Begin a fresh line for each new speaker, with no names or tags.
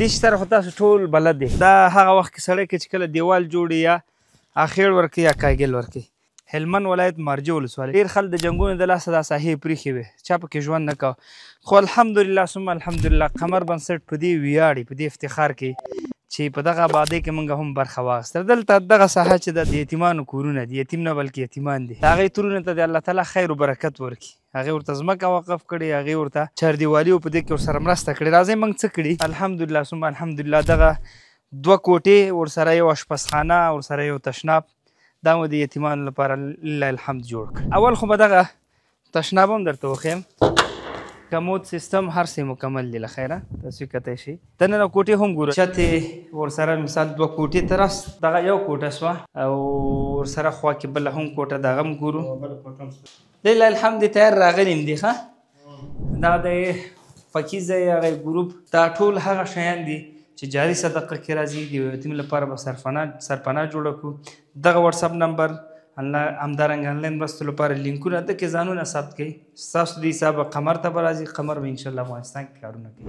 دې سره خو تاسو ټول بلد دی. دا هغه وخت کې سړی چې کله دیوال جوړي یا اخیر ورکوي یا کاګل ورکوي. هلمند ولایت مارجه ولسوالۍ ډېر خلک د جنګونو د لاسه دا ساحې پرېښې وې، چا پکې ژوند نه کوه، خو الحمدلله ثم الحمدلله قمر بنسټ په دې ویاړي، په دې افتخار کې چې په دغه آبادۍ کې موږ هم برخه واخیستله. دلته دغه ساحه چې ده د یتیمانو کورونه دي، یتیم نه بلکې یتیمان دي. د هغې ترونو ته د الله تعالی خیر و برکت ورکړي. هغې ورته ځمکه وقف کړې، هغې ورته چاردیوالي په دې کې ورسره مرسته کړې. راځئ موږ څه کړي الحمدلله ثم الحمدلله دغه 2 کوټې ورسره یو اشپزخانه ورسره یو تشناب دا مو د یتیمانو لپاره لله الحمد جوړ کړ. اول خو به دغه تشناب هم درته وښیم، کمود سیستم هر څه مکمل دی له خیره، تاسو کتای شئ. دننه کوټې هم ګورئ، چت یې ورسره مثال 2 کوټې ته راست، دغه یو کوټه سوه او ورسره خوا کې بله هم کوټه د هغه هم ګورو. لله الحمد تیار راغلي دي ښه. دا د فکیزه هغه ګروپ دا ټول هغه شیان دي چې جاري صدقه کې راځي. د یتیم لپاره به سرپناه جوړه کړو. دغه واتساپ نمبر همدارنګه آنلاین مرستو لپاره لینکونه دغې ځانونه ثبت کړئ. ستاسو د حسابه قمر ته به راځي، قمر به انشاءالله افغانستان کې کارونه کوي.